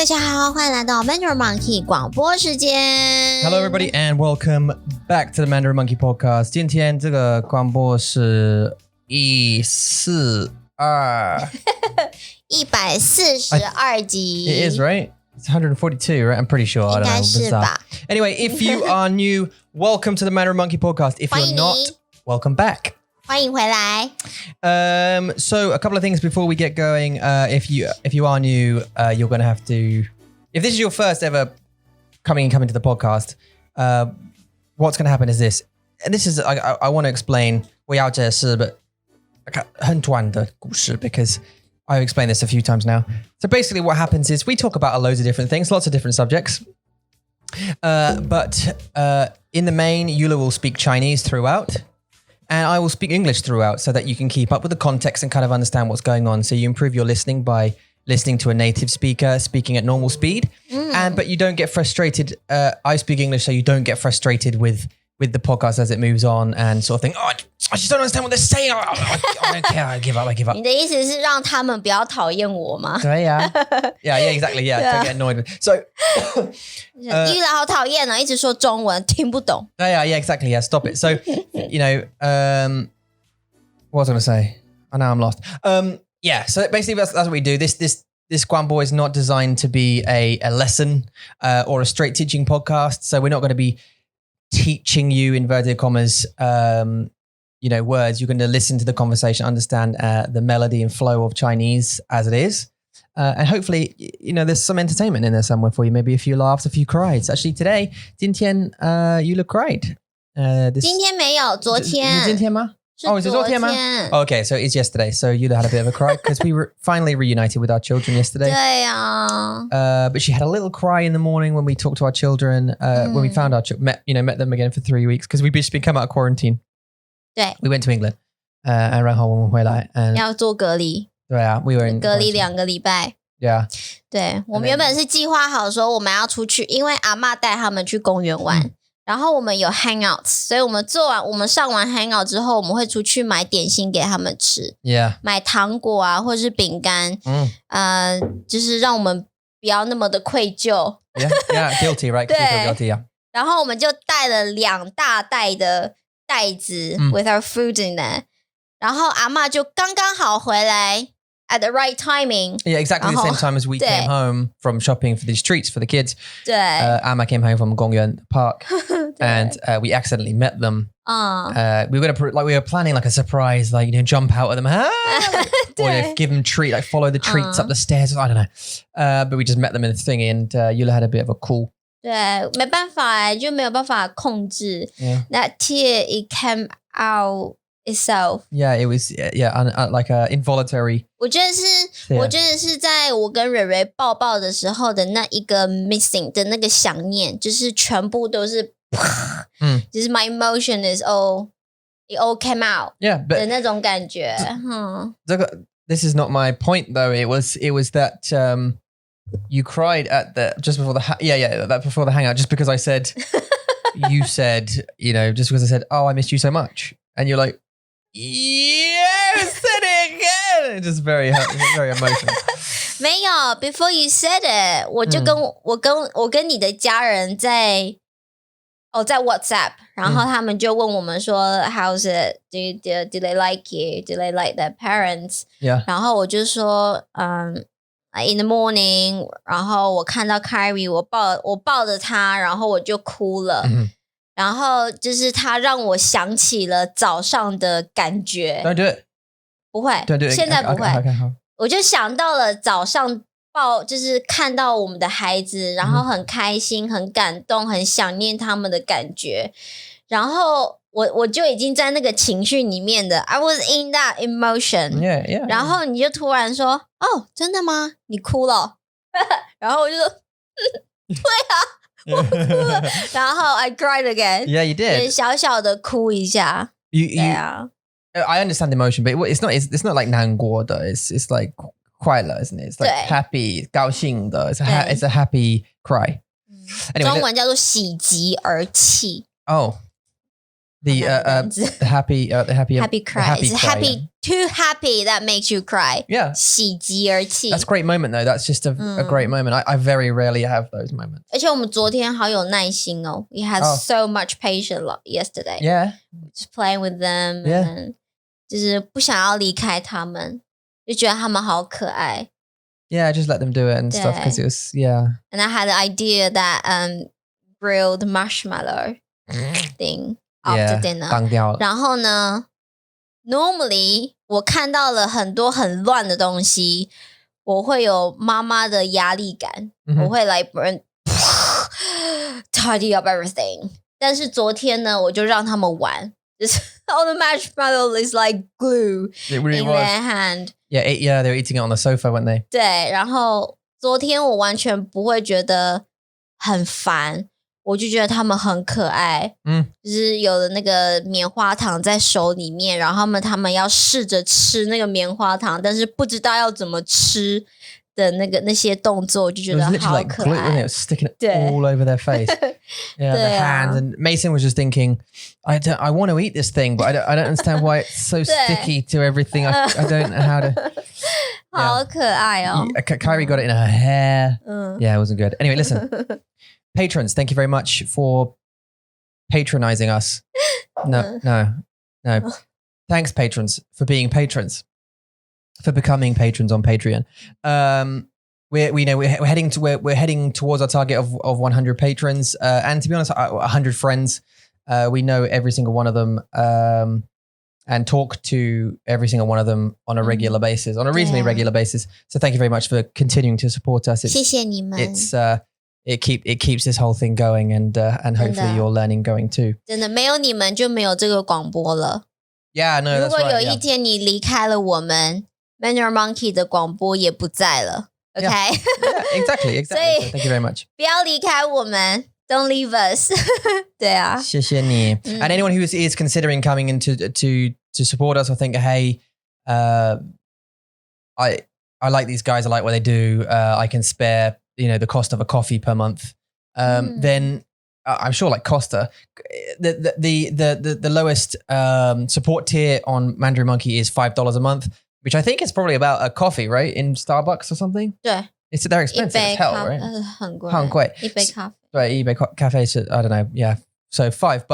大家好，欢迎来到 Mandarin Monkey 广播时间。Hello, everybody, and welcome back to the Mandarin Monkey Podcast. 今天这个广播是142 142集。It is, right? It's 142, right? I'm pretty sure. I don't know. 应该是吧。Anyway, if you are new, welcome to the Mandarin Monkey Podcast. If you're not, welcome back. 欢迎回来。So a couple of things before we get going. If you are new, you're going to have to. If this is your first ever coming to the podcast, what's going to happen is this. And this is I want to explain. 我要解释 but 很短的故事 because I've explained this a few times now. So basically, what happens is we talk about loads of different things, lots of different subjects. But in the main, Yula will speak Chinese throughout. And I will speak English throughout so that you can keep up with the context and kind of understand what's going on. So you improve your listening by listening to a native speaker speaking at normal speed. But you don't get frustrated. I speak English, so you don't get frustrated with the podcast as it moves on and sort of think, oh, I just don't understand what they're saying. I don't care. I give up. 你的意思是让他们不要讨厌我吗？对呀 Yeah, exactly. Yeah, don't get annoyed with it. So, 玉兰好讨厌哦，一直说中文听不懂。Yeah, exactly. Yeah, stop it. So, you know, what was I going to say? Oh, now I'm lost. Yeah, so basically that's what we do. This Guanbo is not designed to be a lesson or a straight teaching podcast. So we're not going to be teaching you inverted commas, words. You're going to listen to the conversation, understand the melody and flow of Chinese as it is. And hopefully, there's some entertainment in there somewhere for you. Maybe a few laughs, a few cries. Actually, today, 今天, Yula cried. 今天没有，昨天。今天吗？Oh, is it 昨天吗？ Okay, so it's yesterday. So Yula had a bit of a cry because we were finally reunited with our children yesterday. 对啊。But she had a little cry in the morning when we talked to our children, when we found our met them again for 3 weeks because we've just been come out of quarantine. 对。We went to England, 然后我们回来 and 要做隔离。对啊 we were in 隔离2个礼拜。Yeah. 对，我们原本是计划好说我们要出去，因为阿嬷带他们去公园玩。然后我们有 hangouts， 所以我们上完 hangout 之后，我们会出去买点心给他们吃 ，Yeah， 买糖果啊，或是饼干，就是让我们不要那么的愧疚。Yeah, guilty, right? 对 guilty, yeah. 然后我们就带了2大袋的袋子 with our food in it，然后阿嬷就刚刚好回来。At the right timing. Yeah, exactly the same time as we came home from shopping for these treats for the kids. 对 Amma came home from 公园 Park and we accidentally met them. We were planning like a surprise, like, jump out at them, or give them a treat, like follow the treats up the stairs. I don't know. But we just met them in the thing and Yula had a bit of a cool. 对，没办法就没有办法控制。That tear, it came out itself. Yeah, it was like a involuntary. 我觉得是在我跟蕊蕊抱抱的时候的那一个 missing 的那个想念，就是全部都是就是 my emotion is it all came out. Yeah, but 的那种感觉。This is not my point though. It was that you cried at just before that before the hangout just because I said you said, just because I said, "Oh, I missed you so much." And you're like, yes, said it again. It's just very emotional. 没有 before you said it 我就跟你的家人在WhatsApp 然后他们就问我们说 how's it do they like you do they like their parents Yeah. 然后我就说in the morning 然后我看到 Kyrie 我抱着他然后我就哭了然后就是他让我想起了早上的感觉 Don't do it. 不会 Don't do it. 现在不会 Okay. 我就想到了早上就是看到我们的孩子然后很开心很感动很想念他们的感觉然后我就已经在那个情绪里面的 I was in that emotion Yeah. 然后你就突然说哦真的吗你哭了然后我就说对啊我哭了然后 I cried again Yeah, you did. 小小的哭一下对啊 I understand the emotion, but it's not like 难过的 it's like 快乐 isn't it? It's like happy 高兴的 it's a happy cry. Anyway, 中文叫做喜极而泣 Oh, The happy cry. It's happy, too happy that makes you cry. Yeah. 喜极而泣. That's a great moment though. That's just a great moment. I very rarely have those moments. 而且我们昨天好有耐心哦. We had so much patience yesterday. Yeah. Just playing with them. Yeah. And 就是不想要离开他们，就觉得他们好可爱. Yeah, just let them do it and stuff because it was, yeah. And I had the idea that grilled marshmallow thing after dinner. 当掉了。然后呢 normally 我看到了很多很乱的东西，我会有妈妈的压力感，我会来tidy up everything. 但是昨天呢，我就让他们玩，就是 all the marshmallow is like glue It really in was. their hand. Yeah, they were eating it on the sofa, weren't they? 对，然后昨天我完全不会觉得很烦，我就觉得他们很可爱，就是有的那个棉花糖在手里面，然后他们要试着吃那个棉花糖，但是不知道要怎么吃的那些动作，我就觉得好可爱。It was sticking it all over their face. Yeah, the hands. And Mason was just thinking, I want to eat this thing, but I don't understand why it's so sticky to everything. I don't know how to. 好可爱哦。Kyrie got it in her hair. Yeah, it wasn't good. Anyway, listen. Patrons, thank you very much for patronizing us. No. Thanks, patrons, for being patrons, for becoming patrons on Patreon. We're heading towards our target of 100 patrons, and to be honest, 100 friends. We know every single one of them, and talk to every single one of them on a regular basis, on a reasonably regular basis. So thank you very much for continuing to support us. 谢谢你们。 It keeps this whole thing going, and hopefully your learning going too. 真的没有你们就没有这个广播了。 Yeah, no, that's right. 如果有一天你离开了我们 Mandarin Monkey 的广播也不在了 OK? Yeah, exactly. So thank you very much. 不要离开我們 Don't leave us. 对啊。谢谢你。And anyone who is considering coming in to support us or think, hey, I like these guys, I like what they do, I can spare the cost of a coffee per month, then I'm sure like Costa, the lowest support tier on Mandarin Monkey is $5 a month, which I think is probably about a coffee, right? In Starbucks or something. 对， They're expensive as hell, right? 很贵，很贵。一杯咖啡。对，一杯咖啡是 I don't know, yeah. So $5.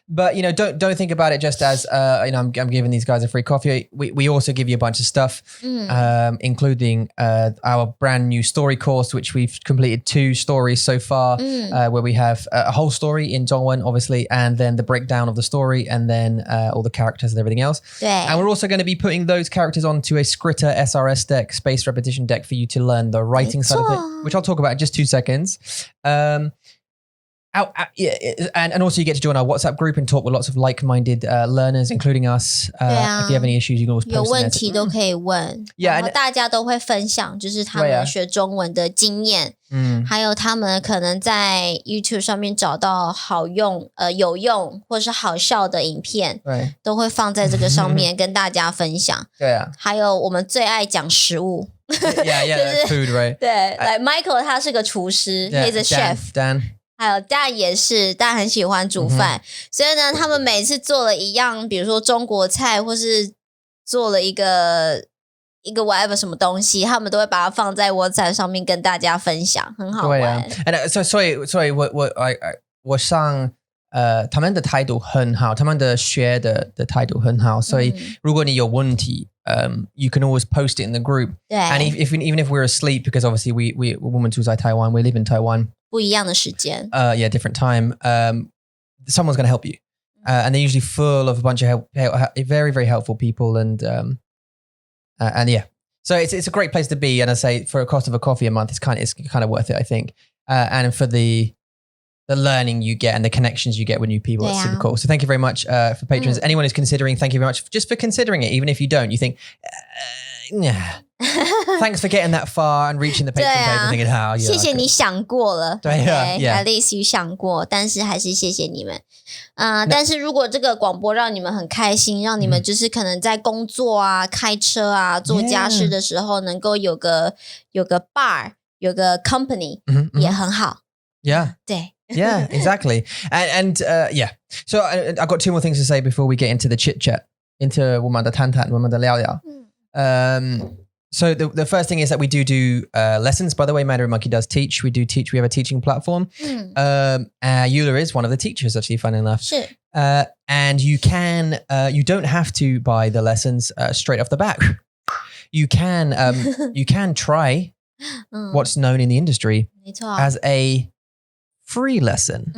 But don't think about it just as I'm giving these guys a free coffee. We also give you a bunch of stuff, including our brand new story course, which we've completed 2 stories so far, where we have a whole story in Zhongwen, obviously, and then the breakdown of the story, and then all the characters and everything else. 对。 And we're also going to be putting those characters onto a Skritter SRS deck, space repetition deck, for you to learn the writing side of it, which I'll talk about in just 2 seconds. And also you get to join our WhatsApp group and talk with lots of like-minded learners, including us. If you have any issues, you can always post 有问题都可以问，然后大家都会分享，就是他们学中文的经验，还有他们可能在 YouTube 上面找到好用、有用或是好笑的影片，都会放在这个上面跟大家分享。对啊，还有我们最爱讲食物。Yeah, food, right? 对，like Michael 他是个厨师 ，he's a chef. Dan. 还有Dan也是，Dan很喜欢煮饭，所以呢，他们每次做了一样，比如说中国菜，或是做了一个 whatever 什么东西，他们都会把它放在 WhatsApp 上面跟大家分享，很好玩。对啊 ，and 所以我上他们的态度很好，他们的学的态度很好，所以如果你有问题，you can always post it in the group. 对 ，and even if we're asleep, because obviously we 我们住在台湾 we live in Taiwan. 不一样的时间。Yeah, different time. Someone's going to help you, and they're usually full of a bunch of very, very helpful people, and yeah. So it's a great place to be, and I say for a cost of a coffee a month, it's kind of worth it, I think. And for the learning you get and the connections you get with new people, it's super cool. So thank you very much for patrons. Anyone who's considering, thank you very much just for considering it, even if you don't. You think, thanks for getting that far and reaching the patron page and thinking how. 谢谢你想过了，对啊 ，at least you 想过，但是还是谢谢你们。但是如果这个广播让你们很开心，让你们就是可能在工作啊、开车啊、做家事的时候，能够有个 bar， 有个 company， 也很好。Yeah. 对。Yeah, exactly. And yeah. So I've got two more things to say before we get into the chit chat, into 我们的谈谈，我们的聊聊。So the first thing is that we do lessons. By the way, Mandarin Monkey does teach. We do teach. We have a teaching platform. Eula is one of the teachers, actually, funny enough. Sure. And you don't have to buy the lessons straight off the bat. You can try what's known in the industry as a free lesson.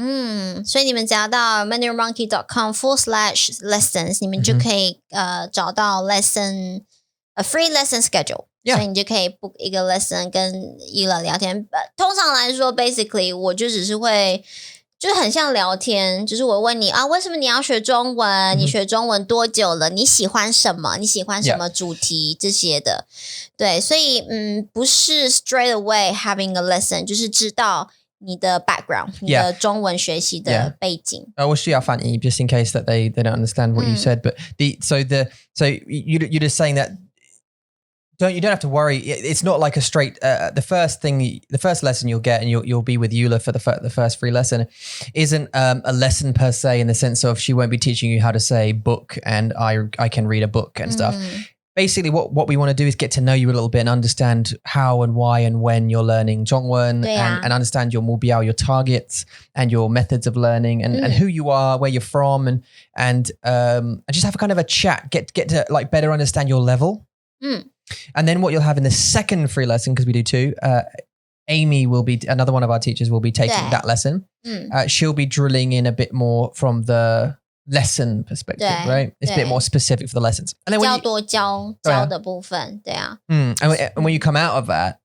所以你们只要到 mandarinmonkey.com/lessons 你们就可以找到 lesson a free lesson schedule. Yeah. 所以你就可以 book 一个 lesson 跟Ela 聊天。通常来说 basically 我就只是会就是很像聊天，就是我问你啊，为什么你要学中文？你学中文多久了？你喜欢什么？你喜欢什么主题？这些的，对，所以不是 straight away having a lesson， 就是知道你的 background， 你的中文学习的背景。我需要翻译 just in case that they don't understand what you said. But so you're just saying that. You don't have to worry. It's not like a straight. The first lesson you'll get, and you'll be with Eula for the first free lesson, isn't a lesson per se in the sense of she won't be teaching you how to say book and I can read a book and stuff. Basically, what we want to do is get to know you a little bit and understand how and why and when you're learning Zhongwen and understand your 目标, your targets and your methods of learning and who you are, where you're from, and just have a kind of a chat. Get to like better understand your level. And then what you'll have in the second free lesson, because we do two, Amy will be, another one of our teachers will be taking that lesson. She'll be drilling in a bit more from the lesson perspective, right? It's a bit more specific for the lessons. And then when 多教的部分，对啊。And when you come out of that,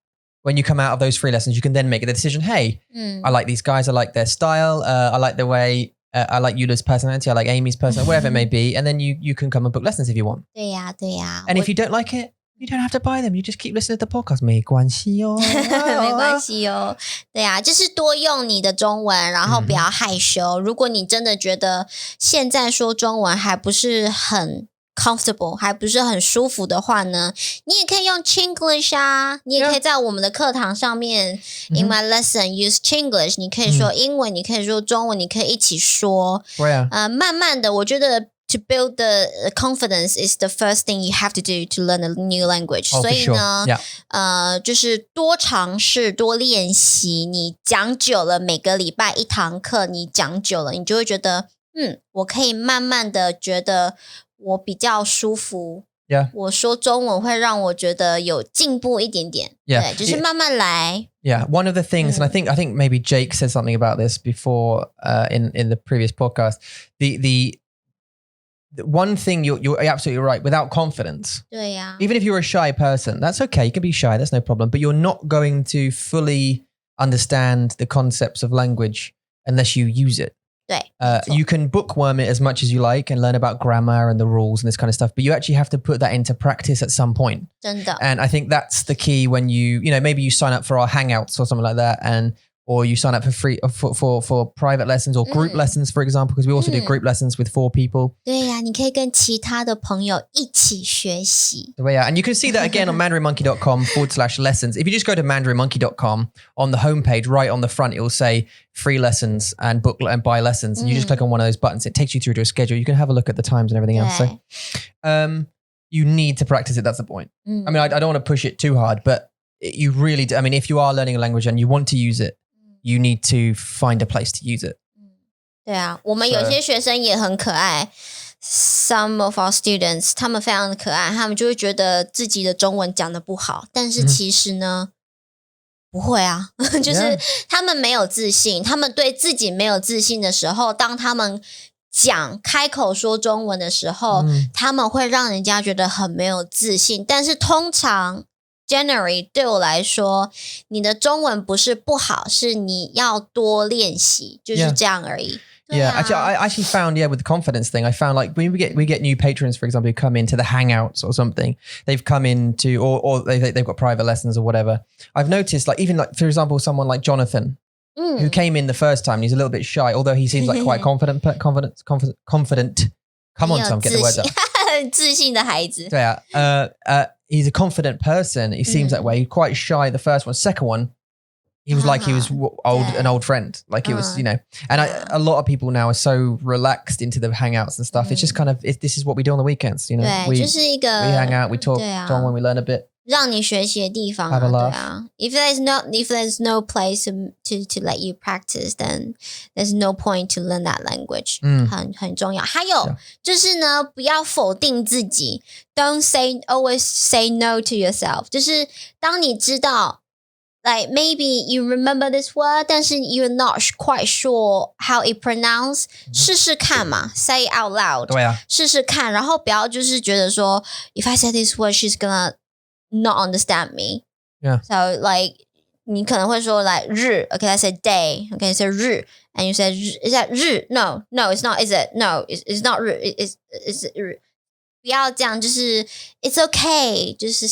when you come out of those free lessons, you can then make the decision, hey, I like these guys, I like their style, I like the way, I like Eula's personality, I like Amy's personality, whatever it may be. And then you can come and book lessons if you want. 对呀，对呀。And if you don't like it, you don't have to buy them. You just keep listening to the podcast. 没关系哦。没关系哦。对啊，就是多用你的中文，然后不要害羞。如果你真的觉得现在说中文还不是很 comfortable， 还不是很舒服的话呢，你也可以用 Chinglish 啊，你也可以在我们的课堂上面 in my lesson use Chinglish， 你可以说英文，你可以说中文，你可以一起说。慢慢的，我觉得to build the confidence is the first thing you have to do to learn a new language. 所以呢，就是多尝试、多练习。你讲久了，每个礼拜一堂课，你讲久了，你就会觉得，我可以慢慢的觉得我比较舒服。我说中文会让我觉得有进步一点点。对，就是慢慢来。One of the things, and I think maybe Jake said something about this before in the previous podcast. The one thing you're absolutely right. Without confidence, even if you're a shy person, that's okay. You can be shy. That's no problem. But you're not going to fully understand the concepts of language unless you use it. You can bookworm it as much as you like and learn about grammar and the rules and this kind of stuff. But you actually have to put that into practice at some point. 真的。 And I think that's the key when you know, maybe you sign up for our Hangouts or something like that, or you sign up for free for private lessons or group lessons, for example, because we also do group lessons with 4 people. 对呀，你可以跟其他的朋友一起学习。And you can see that again on mandarinmonkey.com/lessons. If you just go to mandarinmonkey.com on the homepage, right on the front, it will say free lessons and book and buy lessons. And you just click on one of those buttons. It takes you through to a schedule. You can have a look at the times and everything else. So you need to practice it. That's the point. I mean, I don't want to push it too hard, but you really do. I mean, if you are learning a language and you want to use it, you need to find a place to use it. 对啊，我们有些学生也很可爱。Some of our students， 他们非常的可爱，他们就会觉得自己的中文讲得不好，但是其实呢，不会啊，就是他们没有自信，他们对自己没有自信的时候，当他们开口说中文的时候，他们会让人家觉得很没有自信，但是通常Generally 对我来说，你的中文不是不好，是你要多练习，就是这样而已。Actually, I actually found, with the confidence thing, I found like when we get new patrons, for example, who come into the Hangouts or something, they've come into, or they've got private lessons or whatever. I've noticed like, even like, for example, someone like Jonathan, who came in the first time, and he's a little bit shy, although he seems like quite confident. Come on, Tom, get the words out. 自信的孩子。对啊，he's a confident person. He seems that way. He's quite shy. The first one, second one, he was like he was an old friend. Like it was, and a lot of people now are so relaxed into the hangouts and stuff. It's just kind of, this is what we do on the weekends, we 就是一个 we hang out, we talk, Dongwen, we learn a bit. 让你学习的地方 Have a laugh. 对啊 If there's no place to let you practice, then there's no point to learn that language. 很重要。还有就是呢，不要否定自己。Don't always say no to yourself. 就是当你知道 like maybe you remember this word, 但是 you're not quite sure how it pronounced. 试试看嘛 say it out loud. 对啊。试试看，然后不要就是觉得说 if I say this word, she's gonna not understand me. Yeah. So like 你可能会说 like 日 okay, let's say day. Okay, so 日 and you say 日 is that 日 no it's not, is it? No, it's not 日 it's 日。不要这样，就是 it's okay, 就是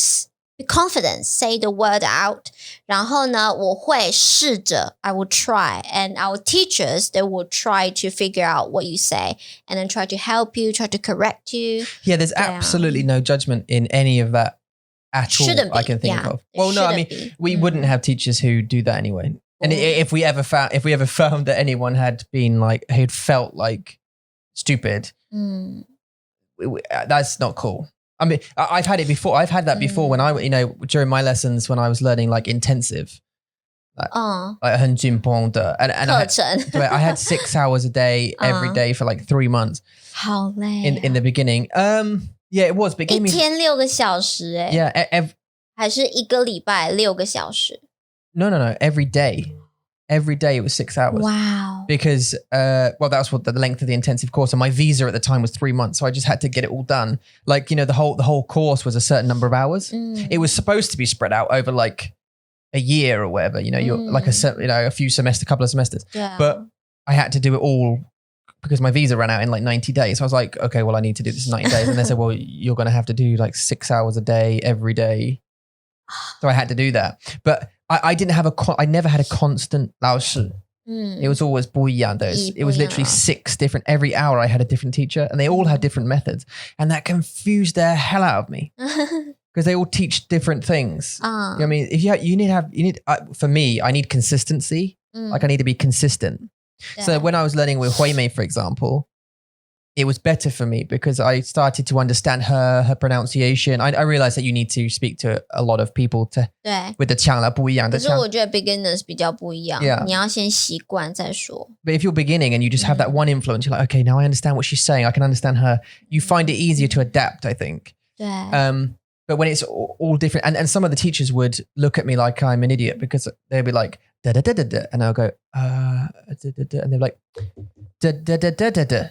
be confident, say the word out. 然后呢，我会试着 I will try, and our teachers, they will try to figure out what you say and then try to help you, try to correct you. Yeah, there's absolutely no judgment in any of that at Shouldn't all. be, I can think of. Well, no, I mean, be. we wouldn't have teachers who do that anyway. And if we ever found that anyone had been like, who'd felt like stupid, that's not cool. I mean, I've had it before. I've had that before when during my lessons when I was learning like intensive. Like 很紧绷的 and I had 6 hours a day every day for like 3 months. 好累 in the beginning. Yeah, it was. But it gave me 一天6个小时 Yeah, 还是一个礼拜6个小时 No, every day. Every day it was 6 hours. Wow. Because, well, that's what the length of the intensive course. And my visa at the time was 3 months. So I just had to get it all done. Like, the whole course was a certain number of hours. It was supposed to be spread out over like a year or whatever, you're like a few semesters, a couple of semesters. Yeah. But I had to do it all because my visa ran out in like 90 days. So I was like, okay, well, I need to do this in 90 days. And they said, well, you're going to have to do like 6 hours a day every day. So I had to do that. But I didn't have I never had a constant 老师. It was always 不一样的. It was literally 6 different, every hour I had a different teacher and they all had different methods. And that confused the hell out of me because they all teach different things. You know what I mean, if you need for me, I need consistency. Like I need to be consistent. Yeah. So when I was learning with Hui Mei, for example, it was better for me because I started to understand her pronunciation. I realized that you need to speak to a lot of people with the 腔啦不一样的腔。可是我觉得 beginners 比较不一样 Yeah. 你要先习惯再说 But if you're beginning and you just have that one influence, you're like, okay, now I understand what she's saying. I can understand her. You find it easier to adapt, I think. 对 But when it's all different, and some of the teachers would look at me like I'm an idiot because they'd be like, da da da da da, and I'll go, da da da, and they're like, da da da da da da.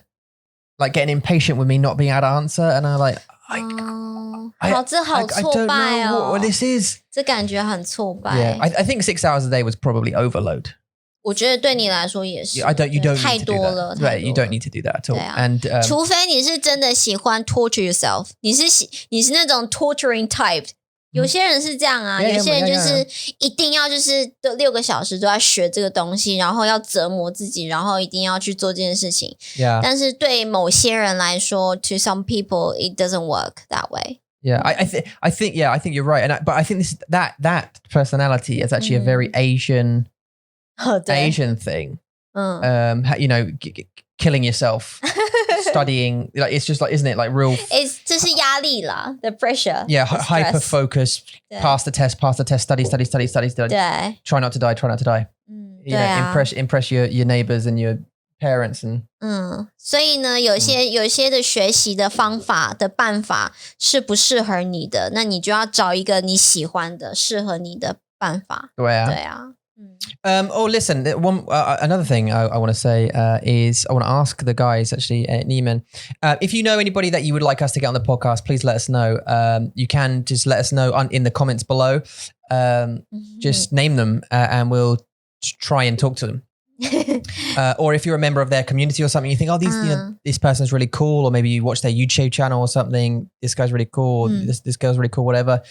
Like getting impatient with me not being able to answer, and I'm like, I don't know what this is. 这感觉很挫败 Yeah, I think 6 hours a day was probably overload. 我觉得对你来说也是 You don't 太 need to do 多 that. 了 Right, you don't need to do that at all. 对啊 And 除非你是真的喜欢 torture yourself， 你是那种 torturing type。有些人是这样啊， 有些人就是一定要就是6个小时都要学这个东西，然后要折磨自己，然后一定要去做这件事情。Yeah. 但是对某些人来说 ，to some people it doesn't work that way. Yeah, I think you're right. But I think that personality is actually a very Asian thing. Killing yourself. Studying, like it's just like, isn't it like real? 这是压力啦 the pressure. Yeah, hyper focus. Pass the test. Study. 对 Try not to die. You know, impress your neighbors and your parents and. 所以呢，有些的学习的方法的办法是不适合你的，那你就要找一个你喜欢的、适合你的办法。对啊。Listen, another thing I want to say is I want to ask the guys actually, Neiman, if you know anybody that you would like us to get on the podcast, please let us know. You can just let us know in the comments below. Just name them and we'll try and talk to them. Or if you're a member of their community or something, you think, this person's really cool, or maybe you watch their YouTube channel or something. This guy's really cool. This girl's really cool, whatever.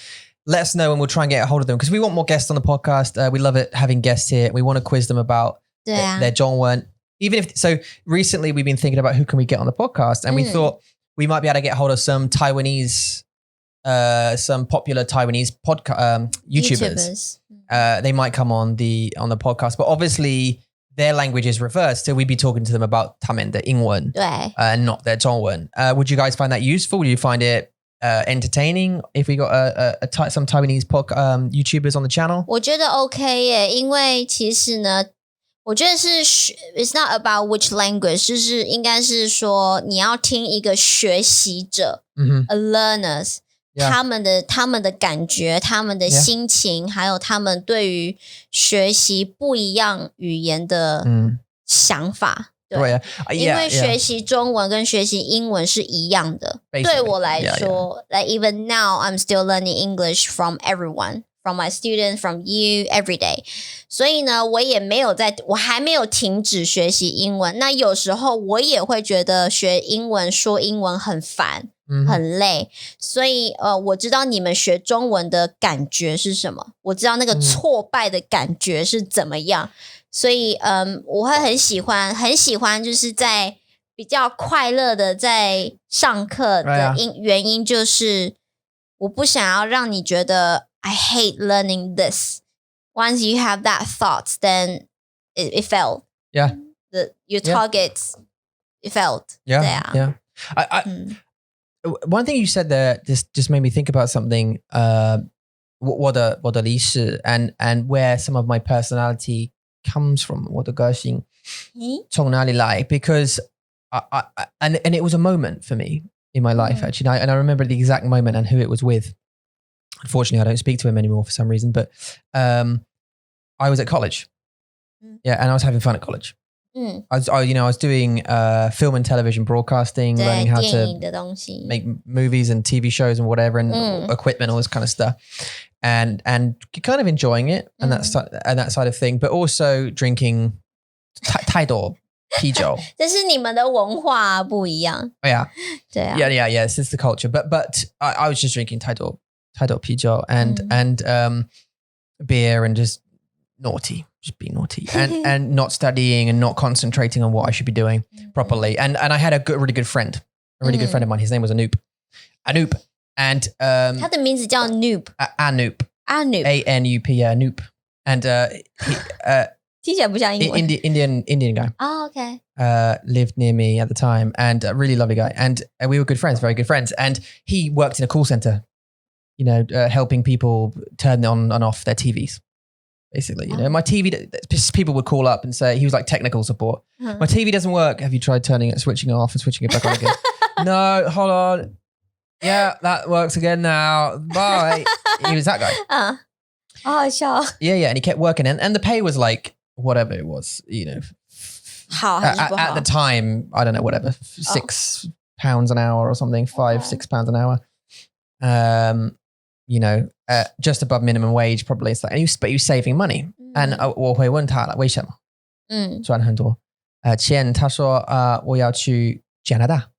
Let us know and we'll try and get a hold of them because we want more guests on the podcast. We love it having guests here. We want to quiz them about their Zhongwen. So recently we've been thinking about who can we get on the podcast, and we thought we might be able to get hold of some Taiwanese some popular Taiwanese YouTubers. They might come on the podcast, but obviously their language is reversed, so we'd be talking to them about 他们的英文 not their 中文. Would you guys find that useful? Would you find it entertaining if we got some Taiwanese YouTubers on the channel? 我觉得 OK 耶，因为其实呢，我觉得是 it's not about which language， 就是应该是说你要听一个学习者，a learners， 他们的感觉，他们的心情，还有他们对于学习不一样语言的想法。对，因为学习中文跟学习英文是一样的。对我来说 like even now I'm still learning English from everyone, from my students, from you, every day. 所以呢，我还没有停止学习英文。那有时候我也会觉得学英文说英文很烦。很累，所以我知道你们学中文的感觉是什么，我知道那个挫败的感觉是怎么样，所以我会很喜欢就是在比较快乐的在上课的原因就是我不想要让你觉得 I hate learning this. Once you have that thought, then it failed. Yeah. Your targets, it failed. Yeah. One thing you said there just made me think about something. 我的历史 and where some of my personality comes from. 我的个性从哪里来 because and it was a moment for me in my life actually. And I remember the exact moment and who it was with. Unfortunately, I don't speak to him anymore for some reason. But I was at college. Yeah, and I was having fun at college. I was doing film and television broadcasting, learning how to make movies and TV shows and whatever, and equipment, all this kind of stuff, and kind of enjoying it and that side of thing, but also drinking 太多啤酒。这是你们的文化不一样。Yeah. 对啊。Yeah. It's the culture, but I was just drinking 太多啤酒 and beer and just being naughty and not studying and not concentrating on what I should be doing properly. And I had a really good friend of mine. His name was Anoop. And 他的名字叫 Anoop. Anoop. Anup. Anoop. And he 听起来不像英文。Indian guy. Oh, okay. Lived near me at the time and a really lovely guy. And we were good friends, very good friends. And he worked in a call center, helping people turn on and off their TVs. Basically, my TV, people would call up and say, he was like technical support. My TV doesn't work. Have you tried switching it off and switching it back on again? No, hold on. Yeah, that works again now. Bye. He was that guy. Oh, sure. Yeah. And he kept working. And the pay was like, whatever it was, at the time, I don't know, whatever, £6 an hour or something, £6 an hour. Just above minimum wage probably. It's like, but he was saving money. And 我会问他了，为什么？赚很多钱。他说我要去加拿大。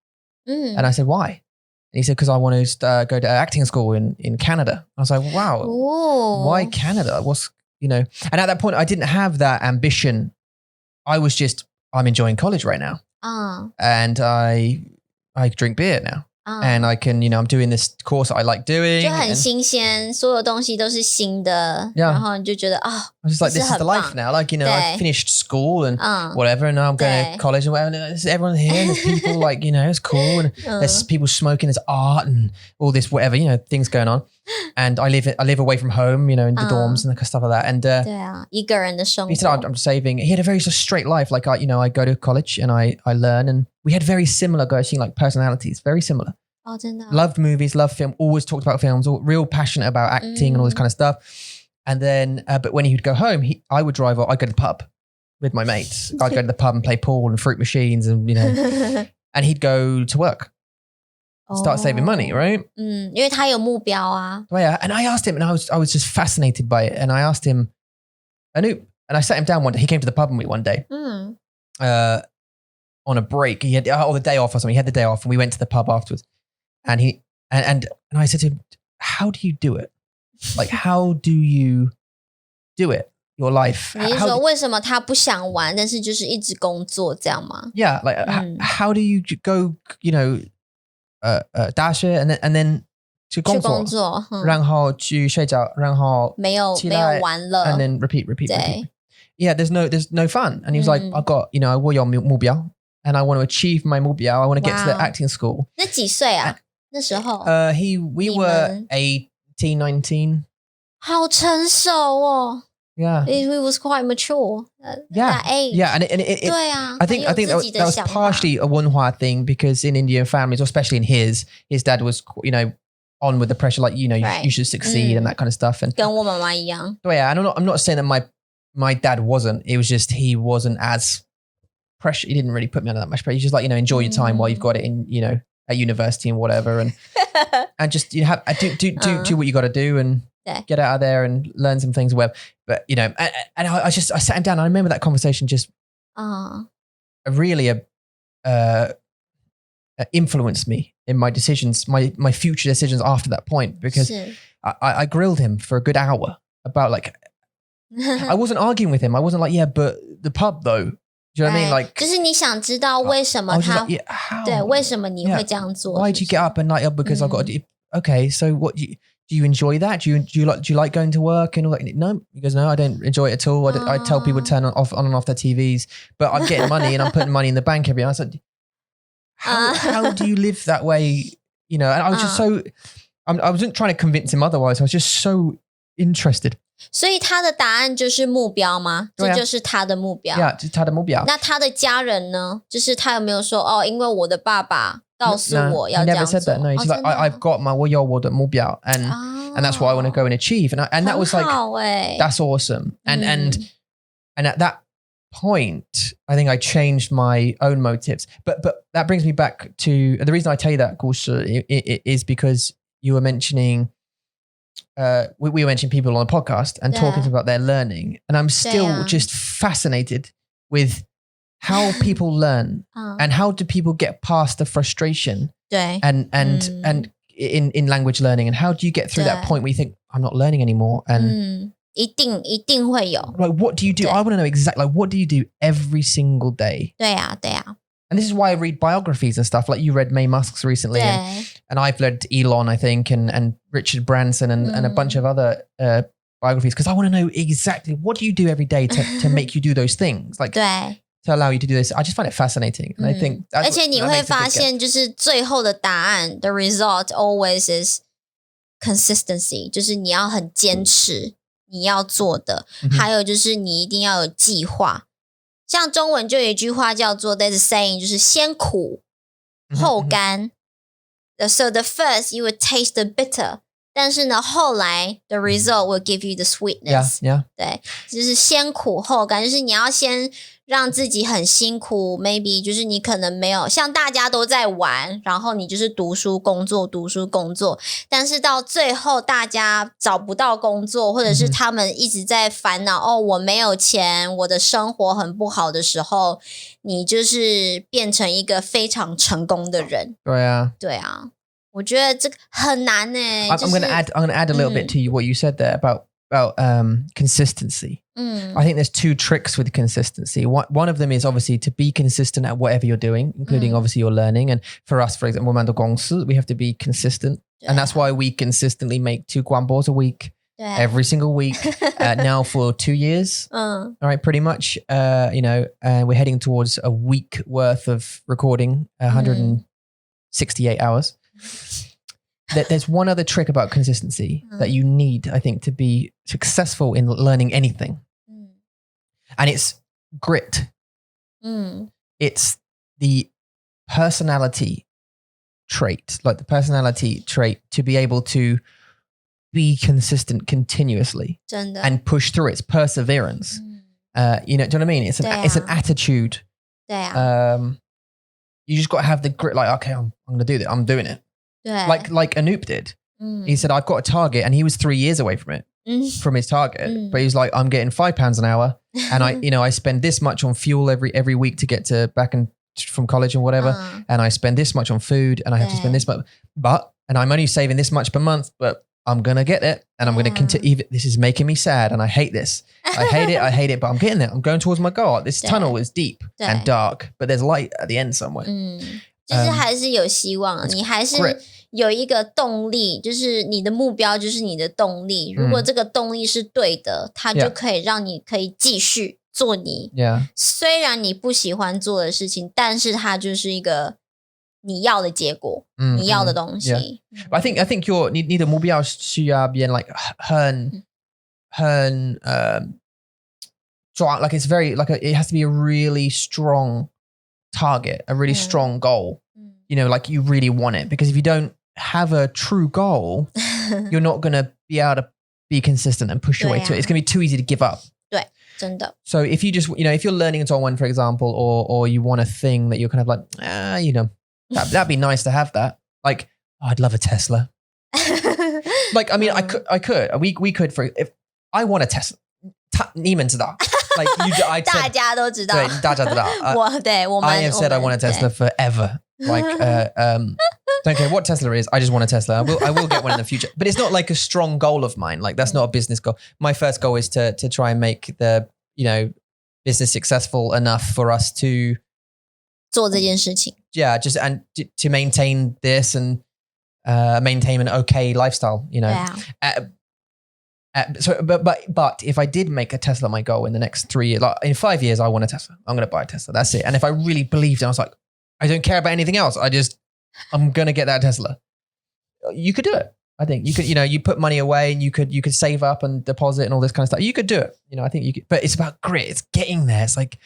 And I said, why? And he said, because I want to go to acting school in Canada. I was like, wow, why Canada? And at that point, I didn't have that ambition. I'm enjoying college right now. And I drink beer now. And I can, I'm doing this course that I like doing. 就很新鲜，所有东西都是新的，然后你就觉得I was just like, this is the life now. Like, I finished school and whatever, and now I'm going to college and whatever. And everyone's here, and there's people like, it's cool, and there's people smoking, there's art and all this whatever, things going on. And I live away from home, in the dorms and stuff like that. And 对啊，一个人的生活。He said, I'm saving. He had a very straight life. Like I go to college and I learn, and we had very similar personalities, very similar. Oh, 真的。Loved movies, loved film, always talked about films, real passionate about acting and all this kind of stuff. And then, but when he would go home, I would drive, I'd go to the pub with my mates. I'd go to the pub and play pool and fruit machines and, and he'd go to work. Start saving money, right? 因为他有目标啊。Yeah, and I asked him, and I was just fascinated by it. And I asked him, Anoop, and I sat him down one day. He came to the pub with me one day. On a break. He had the day off or something. He had the day off, and we went to the pub afterwards. And I said to him, how do you do it? Like, how do you do it? Your life. 你是说为什么他不想玩，但是就是一直工作这样吗？ Yeah, like how do you go, 大学 and then 去工作，然后去睡觉，然后没有玩乐 and then repeat. Yeah, there's no fun. And he was like, I got, 我有目标 and I want to achieve my 目标 I want to get to the acting school. 那几岁啊？那时候we were 18, 19. 好成熟哦。Yeah, he was quite mature at that age. Yeah, and it 对啊 I think that was partially a 文化 thing because in Indian families, especially in his dad was, on with the pressure, like, you should succeed and that kind of stuff. And 跟我妈妈一样。对啊, and I'm not saying that my dad wasn't. It was just he wasn't as pressure. He didn't really put me under that much pressure. He's just like, enjoy your time while you've got it in, at university and whatever, and and just do what you got to do and get out of there and learn some things. But and I sat him down. And I remember that conversation just really influenced me in my decisions, my future decisions after that point, because I grilled him for a good hour about like. I wasn't arguing with him. I wasn't like, yeah, but the pub though. Do you know what I mean? Like, 就是你想知道为什么他 对为什么你会这样做 Why do you get up at night? Because I've got to do. Okay, so what do you enjoy that? Do you like going to work and all that? No, he goes, no, I don't enjoy it at all. I tell people to turn on and off their TVs, but I'm getting money and I'm putting money in the bank every year. I said, how do you live that way? And I was just so, I wasn't trying to convince him otherwise. I was just so interested. 所以他的答案就是目标吗？这就是他的目标。Yeah, 这是他的目标。那他的家人呢？就是他有没有说因为我的爸爸告诉我要这样做。He never said that. No, he's like, I've got my 我有我的目标 and that's what I want to go and achieve. And that was like, that's awesome. And at that point, I think I changed my own motives. But that brings me back to the reason I tell you that 故事 is because you were mentioning. We were mentioning people on the podcast and talking about their learning, and I'm still just fascinated with how people learn and how do people get past the frustration and in language learning, and how do you get through that point where you think I'm not learning anymore and 一定会有 like what do you do? I want to know exactly like what do you do every single day? 对啊 And this is why I read biographies and stuff. Like you read May Musk's recently, and I've read Elon, I think, and Richard Branson and a bunch of other biographies, because I want to know exactly what do you do every day to make you do those things, like to allow you to do this. I just find it fascinating, and I think. 而且你会发现，就是最后的答案 ，the result always is consistency，就是你要很坚持你要做的，还有就是你一定要有计划。像中文就有一句话叫做 there's a saying 就是先苦后甘 so the first you will taste the bitter 但是呢后来 the result will give you the sweetness yeah. 对，就是先苦后甘，就是你要先让自己很辛苦 maybe 就是你可能没有像大家都在玩，然后你就是读书工作，但是到最后大家找不到工作，或者是他们一直在烦恼我没有钱，我的生活很不好的时候，你就是变成一个非常成功的人。对啊我觉得这个很难欸。I'm going to add a little bit to what you said there about consistency. I think there's two tricks with consistency. One of them is obviously to be consistent at whatever you're doing, including obviously your learning. And for us, for example, 公司 we have to be consistent. And that's why we consistently make 2 广播 a week, every single week, now for 2 years. All right, pretty much. We're heading towards a week worth of recording, 168 hours. There's one other trick about consistency that you need, I think, to be successful in learning anything. And it's grit. It's the personality trait, like the personality trait to be able to be consistent continuously and push through. It's perseverance. Do you know what I mean? It's an attitude. You just got to have the grit, like, okay, I'm going to do this. I'm doing it. Like Anoop did. He said, I've got a target, and he was 3 years away from it, from his target. But he's like, I'm getting £5 an hour, and I spend this much on fuel every week to get back from college and whatever, and I spend this much on food, and I have to spend this much, and I'm only saving this much per month, but I'm gonna get it, and I'm gonna continue. This is making me sad, and I hate this. I hate it, but I'm getting there. I'm going towards my goal. This tunnel is deep and dark, but there's light at the end somewhere. 就是还是有希望，你还是有一个动力，就是你的目标就是你的动力。如果这个动力是对的，它就可以让你可以继续做你虽然你不喜欢做的事情，但是它就是一个你要的结果，你要的东西。I think 你的目标需要变 like 很strong, like it's very like it has to be a really strong target, a really strong goal. You know, like you really want it, because if you don't have a true goal, you're not going to be able to be consistent and push your way to it. It's going to be too easy to give up. 对，真的。 So if you just, you know, if you're learning Zhongwen, for example, or you want a thing that you're kind of like, you know, that'd be nice to have that. Like, oh, I'd love a Tesla. Like, I mean, I could, we could, for if I want a Tesla, 你们知道 like I said, 大家都知道，对，大家知道。I have said I want a Tesla forever. Like, don't care what Tesla is. I just want a Tesla. I will get one in the future. But it's not like a strong goal of mine. Like that's not a business goal. My first goal is to try and make the, you know, business successful enough for us to 做这件事情。Yeah, just and to maintain this and maintain an okay lifestyle. You know. So, but if I did make a Tesla my goal in the next 3 years, like in 5 years, I want a Tesla. I'm going to buy a Tesla. That's it. And if I really believed, I was like, I don't care about anything else. I'm going to get that Tesla. You could do it. I think you could, you know, you put money away and you could save up and deposit and all this kind of stuff. You could do it. You know, I think you could, but it's about grit. It's getting there. It's like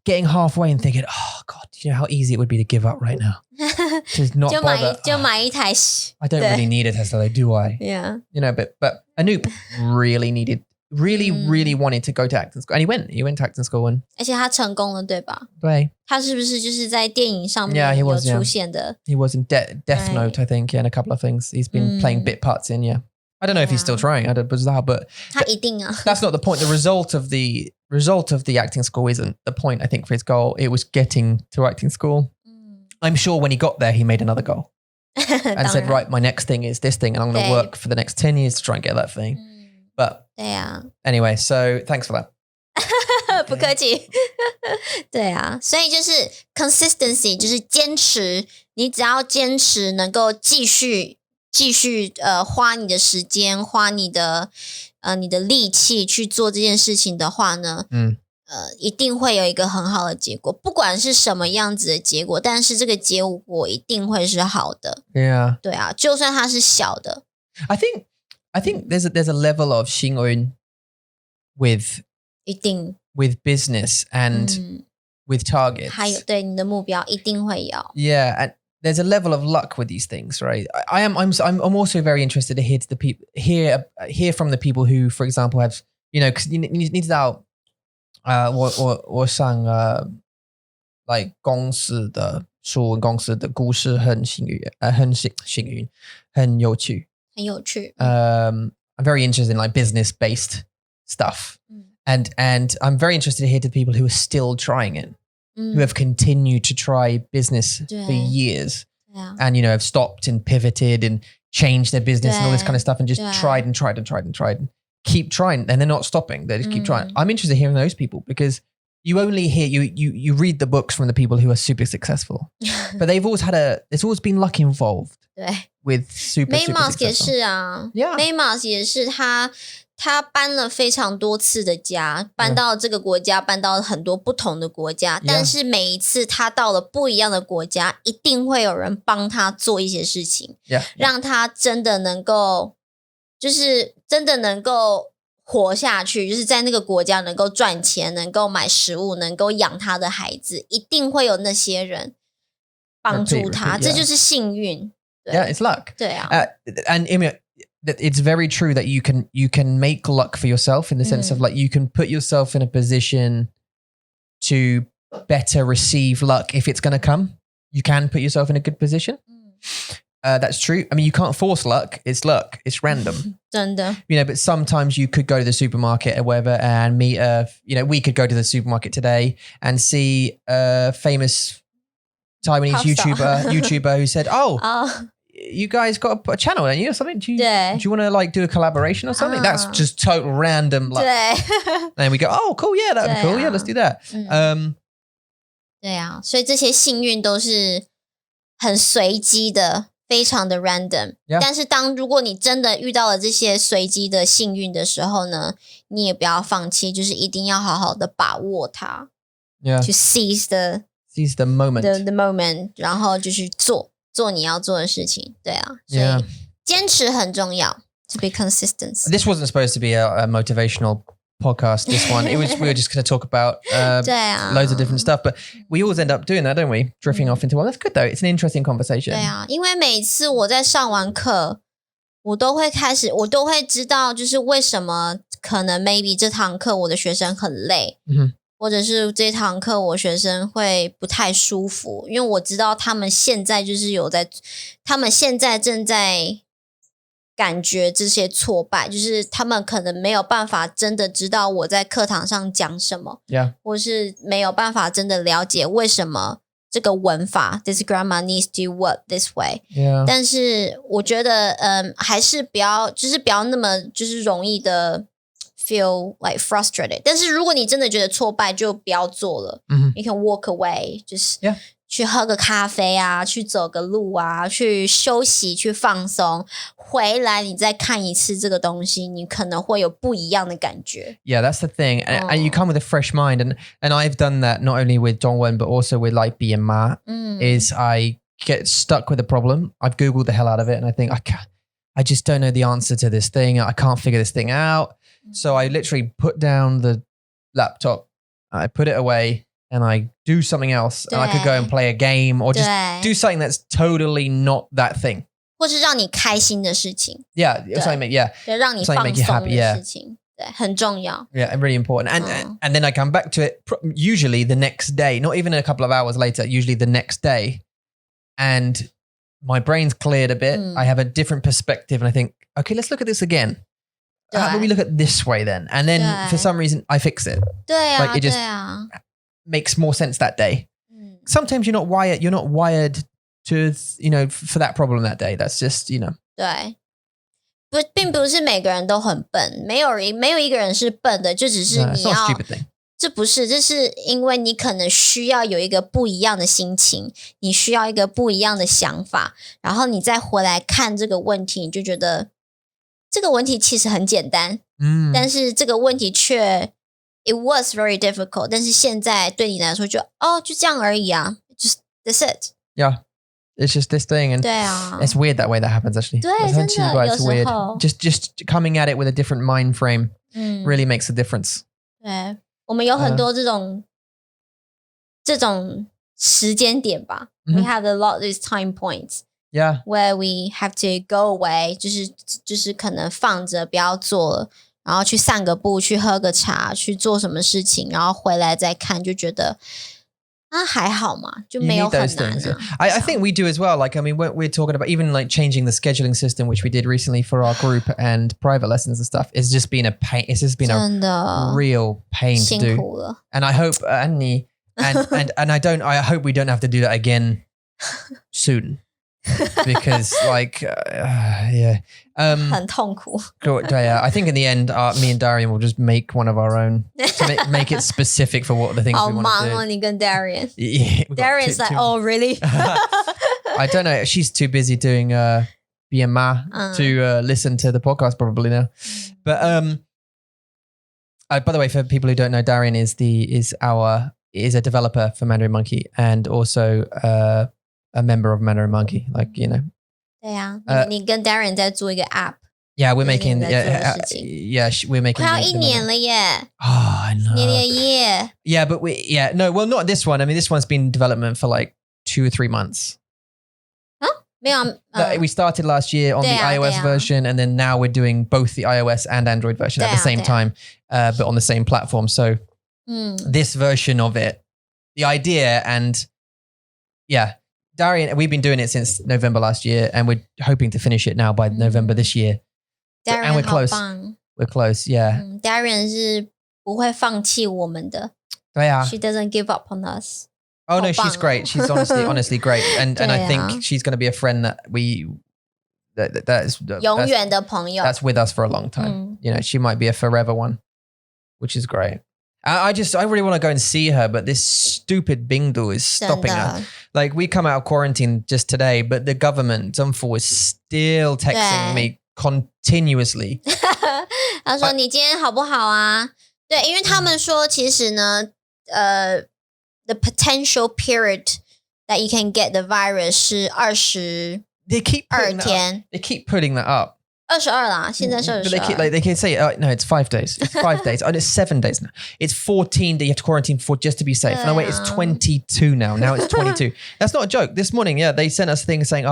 getting halfway and thinking, oh God, you know how easy it would be to give up right now. To not bother. 就买一台 I don't really need a Tesla, though, do I? Yeah. You know, but Anoop really wanted to go to acting school. And he went to acting school. And 而且他成功了，对吧？对。他是不是就是在电影上面有出现的？ He was in Death Note, I think, and a couple of things. He's been playing bit parts in, I don't know if he's still trying. I don't know, but 他一定啊。 That's not the point. The result of the acting school isn't the point, I think, for his goal. It was getting to acting school. I'm sure when he got there, he made another goal and said, right, my next thing is this thing, and I'm going to work for the next 10 years to try and get that thing. But anyway, so thanks for that. 不客气。对啊，所以就是 consistency， 就是坚持。你只要坚持，能够继续花你的时间，花你的力气去做这件事情的话呢，一定会有一个很好的结果，不管是什么样子的结果，但是这个结果一定会是好的。Yeah. 对啊，就算它是小的。I think there's a level of 幸运 with business and with targets. 还有对你的目标一定会有。Yeah, and there's a level of luck with these things, right? I'm also very interested to hear from the people who, for example, have, you know, 'cause 你知道我上like 公司的书文公司的故事很幸运，很有趣。I'm very interested in like business-based stuff. And I'm very interested to hear to the people who are still trying it, who have continued to try business for years and, you know, have stopped and pivoted and changed their business and all this kind of stuff and just tried and keep trying, and they're not stopping. They just keep trying. I'm interested in hearing those people, because you only hear, you read the books from the people who are super successful, but there's always been luck involved with super Maymask successful. 也是啊 Maymask 也是他搬了非常多次的家，搬到这个国家，搬到很多不同的国家，但是每一次他到了不一样的国家，一定会有人帮他做一些事情，让他真的能够，就是真的能够活下去，就是在那个国家能够赚钱，能够买食物，能够养他的孩子，一定会有那些人帮助他，这就是幸运。Yeah, it's luck. 对啊。And it's very true that you can make luck for yourself, in the sense of like you can put yourself in a position to better receive luck if it's going to come. You can put yourself in a good position. That's true. I mean, you can't force luck. It's luck. It's random. 真的。You know, but sometimes you could go to the supermarket or whatever and meet you know, we could go to the supermarket today and see a famous Taiwanese YouTuber who said, you guys got a channel, don't you, or something? Do you want to like do a collaboration or something? That's just total random luck. And we go, oh, cool, yeah, that'd be cool. Yeah, let's do that. 对啊，所以这些幸运都是很随机的，非常的 random。但是如果你真的遇到了这些随机的幸运的时候呢，你也不要放弃，就是一定要好好的把握它。To seize the moment. The moment， 然后就是做你要做的事情。对啊，所以坚持很重要。To be consistent. This wasn't supposed to be a motivational podcast, this one. We were just going to talk about loads of different stuff, but we always end up doing that, don't we? Drifting off into one. That's good though. It's an interesting conversation. 对啊，因为每次我在上完课，我都会知道，就是为什么可能 maybe 这堂课我的学生很累，或者是这堂课我学生会不太舒服，因为我知道他们现在就是他们现在正在感觉这些挫败，就是他们可能没有办法真的知道我在课堂上讲什么，或是没有办法真的了解为什么这个文法 this grammar needs to work this way。但是我觉得还是不要那么就是容易的 feel like frustrated。但是如果你真的觉得挫败，就不要做了。You can walk away， 就是去喝个咖啡啊，去走个路啊，去休息，去放松，回来你再看一次这个东西，你可能会有不一样的感觉。Yeah, that's the thing. And you come with a fresh mind. And I've done that not only with Dongwen, but also with like B and Ma, is I get stuck with a problem. I've Googled the hell out of it and I think, I just don't know the answer to this thing. I can't figure this thing out. So I literally put down the laptop, I put it away, and I do something else. And I could go and play a game or just do something that's totally not that thing. 或是让你开心的事情。Yeah, something yeah. 让你放松的事情。对，很重要。Yeah, really important. And then I come back to it usually the next day, not even a couple of hours later, usually the next day. And my brain's cleared a bit. I have a different perspective and I think, okay, let's look at this again. How about we look at this way then? And then for some reason I fix it. 对啊， like it just makes more sense that day. Sometimes you're not wired to, for that problem that day. That's just, 对，并不是每个人都很笨，没有一个人是笨的，就只是你要 stupid thing. 这是因为你可能需要有一个不一样的心情，你需要一个不一样的想法，然后你再回来看这个问题，你就觉得这个问题其实很简单，但是这个问题却 it was very difficult， 但是现在对你来说就这样而已啊 ，just that's it. Yeah, it's just this thing, and 对啊 it's weird that way that happens actually. 对，真的有时候 it's weird. Just coming at it with a different mind frame really makes a difference. 对，我们有很多这种时间点吧。We have a lot of these time points. Yeah. Where we have to go away， 就是可能放着不要做了，然后去散个步，去喝个茶，去做什么事情，然后回来再看，就觉得还好嘛，就没有很难啊。I think we do as well. Like, I mean, we're talking about even like changing the scheduling system, which we did recently for our group and private lessons and stuff. It's just been a pain. It's just been a real pain to do. 辛苦了。And I hope, and I hope we don't have to do that again soon. Because like很痛苦。I think in the end me and Darian will just make one of our own to make it specific for what the things we want to do. 好忙哦，你跟 Darian. Yeah, Darian's like, oh really? I don't know. She's too busy doing BMA to listen to the podcast probably now. But by the way, for people who don't know, Darian is a developer for Mandarin Monkey and also a member of Mandarin Monkey, like, 对啊，你跟 Darren 在做一个 app. Yeah, we're making we're making 快要1年了耶。Oh, I know. Nearly a year. Yeah, but not this one. I mean, this one's been in development for like 2 or 3 months. 没有 we started last year on the iOS version, and then now we're doing both the iOS and Android version at the same time, but on the same platform. So this version of it, the idea and Darian, we've been doing it since November last year, and we're hoping to finish it now by November this year. Darren and we're close. 好棒 We're close, yeah. Darren 是不会放弃我们的。对啊。She doesn't give up on us. Oh no, she's great. She's honestly great, and I think she's going to be a friend that that's 永远的朋友。That's with us for a long time. She might be a forever one, which is great. I really want to go and see her, but this stupid Bingdu is stopping her. Like we come out of quarantine just today, but the government, Zhengfu, is still texting me continuously. 他说你今天好不好啊？对，因为他们说其实呢，the potential period that you can get the virus 是22 天。They keep putting that up. 22啦，现在是22。But they can say, no, it's 5 days. It's 5 days. Oh, it's 7 days now. It's 14 that you have to quarantine for just to be safe. No, wait, it's 22 now. Now it's 22. That's not a joke. This morning, they sent us things saying,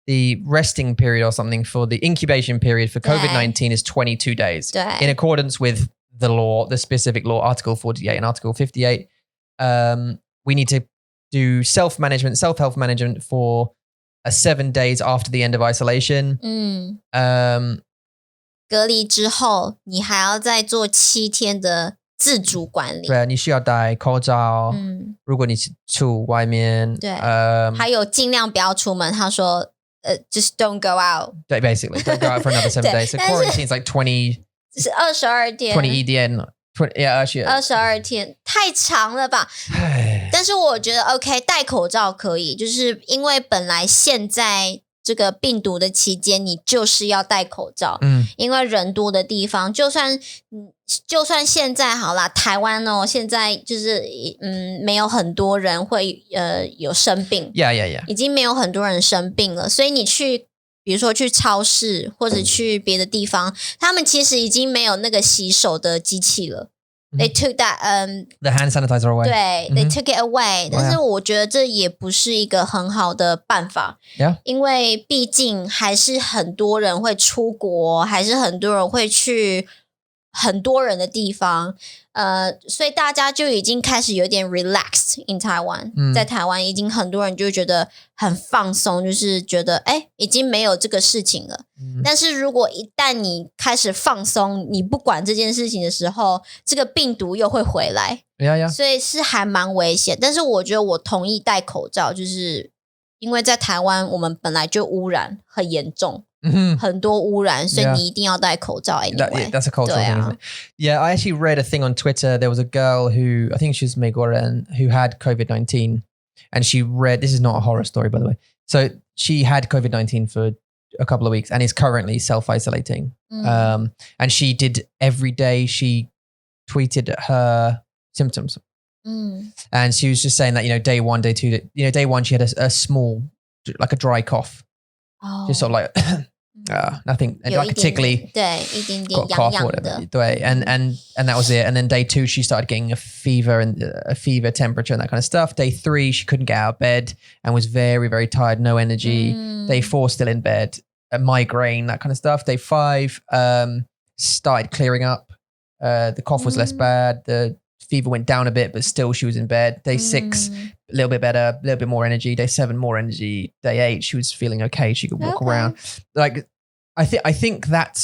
the resting period or something for the incubation period for COVID-19 is 22 days. In accordance with the law, the specific law, Article 48 and Article 58, we need to do self-health management for 7 days after the end of isolation. 隔离之后，你还要再做7天的自主管理。对，你需要戴口罩。如果你出外面，对，还有尽量不要出门。他说，just don't go out. 对 basically don't go out for another 7 days. So quarantine is like 20. 是22天。21天。22天太长了吧？但是我觉得 OK， 戴口罩可以，就是因为本来现在这个病毒的期间，你就是要戴口罩。因为人多的地方，就算现在好啦，台湾哦，现在就是没有很多人会有生病。Yeah. 已经没有很多人生病了，所以你去。比如说去超市或者去别的地方，他们其实已经没有那个洗手的机器了。They took that the hand sanitizer away. 对，they took it away. 但是我觉得这也不是一个很好的办法。因为毕竟还是很多人会出国，还是很多人会去很多人的地方。所以大家就已经开始有点 relaxed in Taiwan，在台湾已经很多人就觉得很放松，就是觉得已经没有这个事情了。但是如果一旦你开始放松，你不管这件事情的时候，这个病毒又会回来。所以是还蛮危险。但是我觉得我同意戴口罩，就是因为在台湾我们本来就污染很严重。很多污染，所以你一定要戴口罩。Anyway, that's a cultural thing, isn't it? Yeah, I actually read a thing on Twitter. There was a girl who, I think she was Meguran, who had COVID-19. And she read, this is not a horror story, by the way. So she had COVID-19 for a couple of weeks and is currently self-isolating. And she did every day, she tweeted her symptoms. And she was just saying that, day 1, day 2, day 1, she had a small, like a dry cough. Just sort of like nothing, like a tickly, 对，一点点 cough 痒 or 痒的。 whatever. 对, and that was it. And then day 2, she started getting a fever and a fever temperature and that kind of stuff. Day 3, she couldn't get out of bed and was very, very tired, no energy. Day 4, still in bed, a migraine, that kind of stuff. Day 5, started clearing up. The cough was less bad. The fever went down a bit, but still she was in bed. Day 6, a little bit better, a little bit more energy. Day 7, more energy. Day 8, she was feeling okay. She could walk around. Like, I think that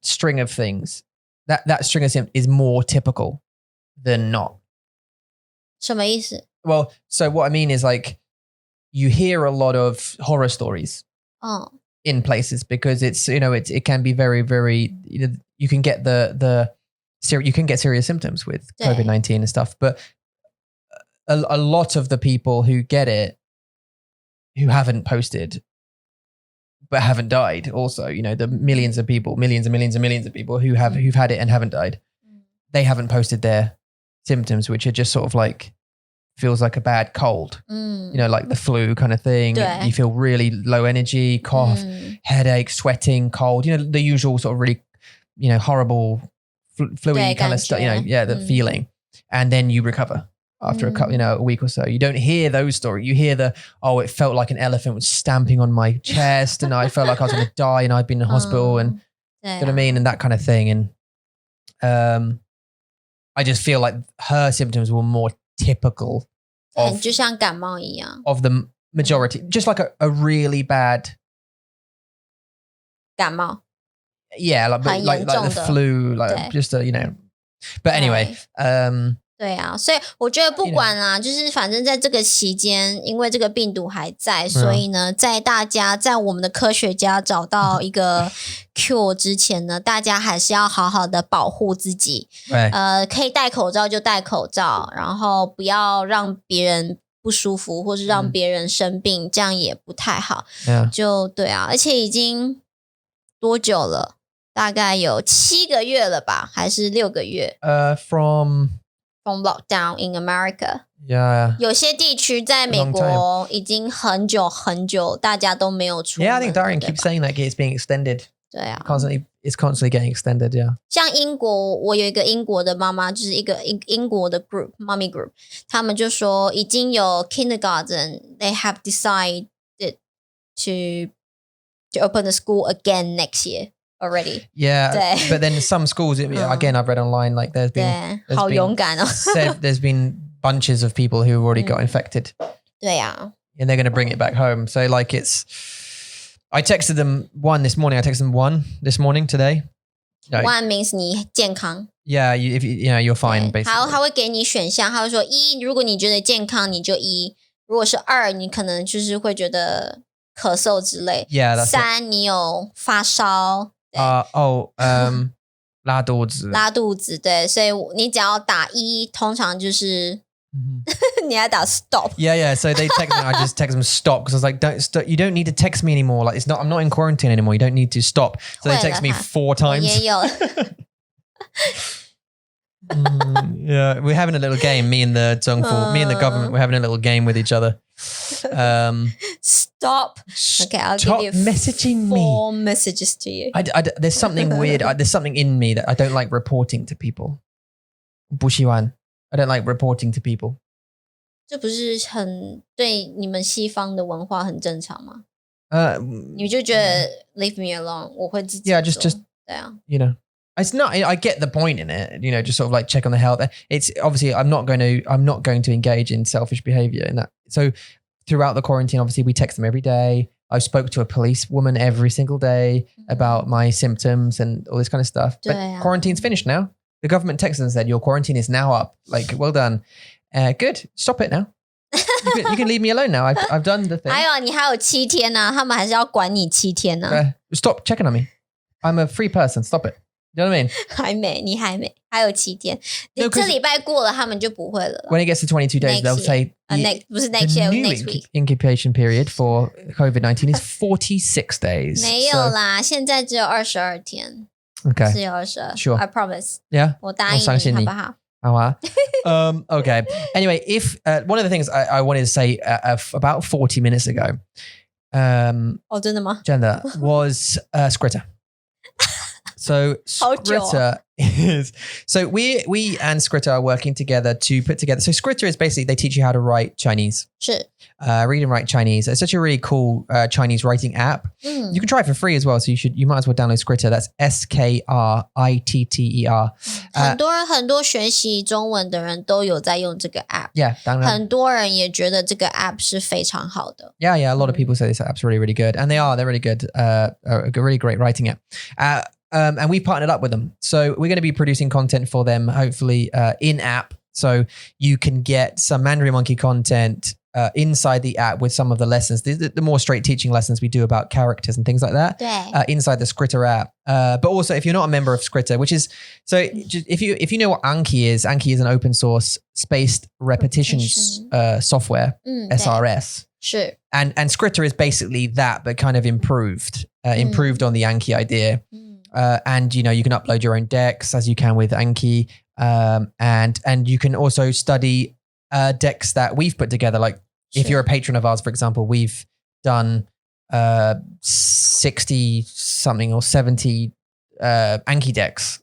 string of things, that string of symptoms is more typical than not. 什么意思？ Well, so what I mean is like, you hear a lot of horror stories in places because it's, it can be very, very, you can get you can get serious symptoms with COVID-19 and stuff, but a lot of the people who get it, who haven't posted, but haven't died also, the millions and millions of people who've had it and haven't died, they haven't posted their symptoms, which are just sort of like, feels like a bad cold, like the flu kind of thing. You feel really low energy, cough, headache, sweating, cold, the usual sort of really, horrible fluid kind of stuff, the feeling. And then you recover after a week or so. You don't hear those stories. You hear it felt like an elephant was stamping on my chest and I felt like I was going to die and I'd been in hospital and you know what I mean? And that kind of thing. And I just feel like her symptoms were more typical of, 就像感冒一样 of the majority, just like a really bad 感冒 like the flu, like just but anyway, 对啊，所以我觉得不管啦，就是反正在这个期间，因为这个病毒还在，所以呢，在我们的科学家找到一个 cure 之前呢，大家还是要好好的保护自己。可以戴口罩就戴口罩，然后不要让别人不舒服，或是让别人生病，这样也不太好。就对啊，而且已经多久了？大概有7个月了吧，还是6个月？From lockdown in America. Yeah. 有些地区在美国已经很久很久，大家都没有出门。Yeah, I think Darian keeps saying like it's being extended. 对啊 it's constantly getting extended, yeah. 像英国，我有一个英国的妈妈，就是一个英国的 mommy group， 他们就说已经有 kindergarten, they have decided to open the school again next year.Already. Yeah, but then some schools, again, I've read online, like there's been 好勇敢哦 there's been bunches of people who have already got infected. 对啊 And they're going to bring it back home. So like I texted them one this morning. I texted them one this morning today. One means 你健康 Yeah, if you're fine, basically. 他会给你选项，他会说1，如果你觉得健康你就1，如果是2，你可能就是会觉得咳嗽之类。Yeah, that's 3，你有发烧。拉肚子，对，所以你只要打1，通常就是你还打 stop. Yeah. So they text me. I just text them stop because I was like, don't stop. You don't need to text me anymore. Like I'm not in quarantine anymore. You don't need to stop. So they text me 4 times. 也有。Yeah, we're having a little game. Me and the government. We're having a little game with each other. Stop. Okay, I'll Stop give you messaging 4 messages to you. There's something weird. There's something in me that I don't like reporting to people. 不喜欢. I don't like reporting to people. 这不是很对你们西方的文化很正常吗？你就觉得 leave me alone， 我会自己做。 Yeah, just 对啊。You know, it's not. I get the point in it. You know, just sort of like check on the health. It's obviously I'm not going to engage in selfish behavior in that. So throughout the quarantine, obviously we text them every day. I spoke to a policewoman every single day about my symptoms and all this kind of stuff. But quarantine's finished now. The government texted and said, your quarantine is now up. Like, well done. Good. Stop it now. You can leave me alone now. I've done the thing. 还有你还有7天呢，他们还是要管你7天呢。Stop checking on me. I'm a free person. Stop it. You know what I mean? 你还没，还有7天。你这礼拜过了，他们就不会了。When it gets to 22 days, they'll say, 不是 next year, next week. Incubation period for COVID-19 is 46 days. 没有啦，现在只有22天。Okay. 只有22。Sure. I promise. Yeah. 我答应你，好不好？好啊。Okay. Anyway, if one of the things I wanted to say about 40 minutes ago, 真的吗？真的 was Skritter. So Skritter is we and Skritter are working together to put together. So Skritter is basically they teach you how to write Chinese. 是 read and write Chinese. It's such a really cool Chinese writing app. You can try it for free as well. So you might as well download Skritter. That's Skritter. 很多学习中文的人都有在用这个 app. Yeah, 当然。很多人也觉得这个 app 是非常好的。Yeah. A lot of people say this app's really, really good, and they're really good. A really great writing app. And we've partnered up with them. So we're going to be producing content for them, hopefully in app. So you can get some Mandarin Monkey content inside the app with some of the lessons, the more straight teaching lessons we do about characters and things like that. Inside the Skritter app. But also if you're not a member of Skritter, which is, so if you know what Anki is an open source spaced repetition software, SRS. Sure. And Skritter is basically that, but kind of improved on the Anki idea. And you can upload your own decks as you can with Anki, and you can also study decks that we've put together. Like if you're a patron of ours, for example, we've done 60 something or 70 Anki decks.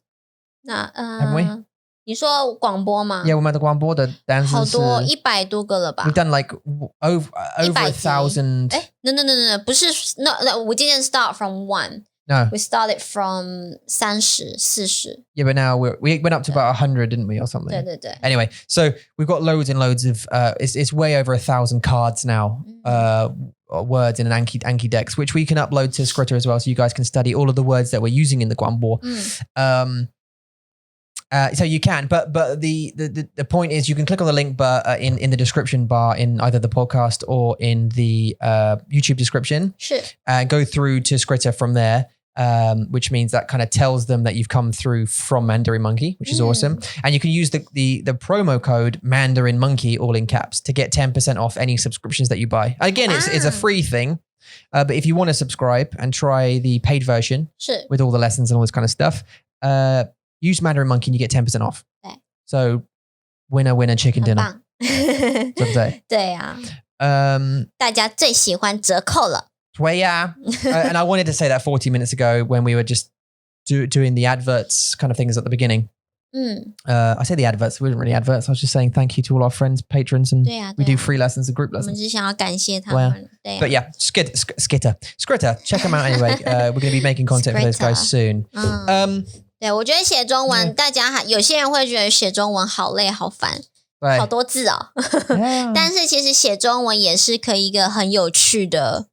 Haven't we? 你说广播吗？ Yeah, 我们的广播的单词是好多100多个了吧 We've done like over 1,000. No, 不是 no, we didn't start from 1. No. We started from 30, 40. Yeah, but now we went up to about 100, didn't we, or something? 对。 Anyway, so we've got loads and loads of it's way over 1,000 cards now, words in an Anki decks, which we can upload to Skritter as well, so you guys can study all of the words that we're using in the Guanbo. So you can, but the point is you can click on the link in the description bar in either the podcast or in the YouTube description. Sure. Go through to Skritter from there, which means that kind of tells them that you've come through from Mandarin Monkey, which is awesome. And you can use the promo code Mandarin Monkey all in caps to get 10% off any subscriptions that you buy. Again, it's a free thing. But if you want to subscribe and try the paid version with all the lessons and all this kind of stuff, use Mandarin Monkey and you get 10% off. So winner winner chicken dinner. 对不对？对啊。大家最喜欢折扣了。对呀。And I wanted to say that 40 minutes ago when we were just doing the adverts kind of things at the beginning. I say the adverts, we weren't really adverts. I was just saying thank you to all our friends, patrons, and we do free lessons and group lessons. 我们只想要感谢他们。But yeah, Skritter, check them out anyway. We're going to be making content for those guys soon. 对，我觉得写中文，大家有些人会觉得写中文好累好烦，好多字哦。但是其实写中文也是可以一个很有趣的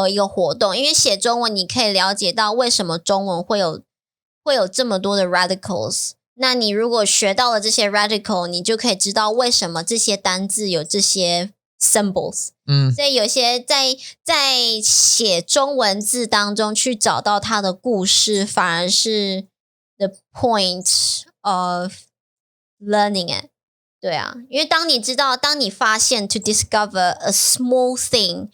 一个活动，因为写中文你可以了解到为什么中文会有这么多的 radicals。那你如果学到了这些 radical， 你就可以知道为什么这些单字有这些 symbols。所以有些在写中文字当中去找到它的故事，反而是 the point of learning it。对啊，因为当你发现 to discover a small thing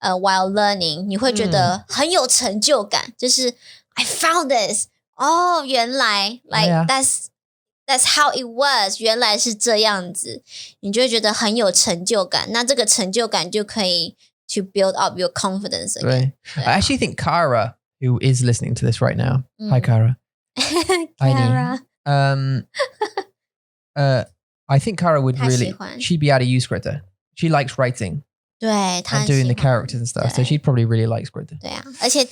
while learning， 你会觉得很有成就感，就是 I found this。哦，原来 like that's how it was， 原来是这样子，你就会觉得很有成就感。那这个成就感就可以 to build up your confidence again. I actually think Kara, who is listening to this right now, hi Kara. Kara. I think Kara would really, she'd be able to use Skritter. She likes writing. 对，她 and doing the characters and stuff, so she'd probably really like Skritter. 对啊，而且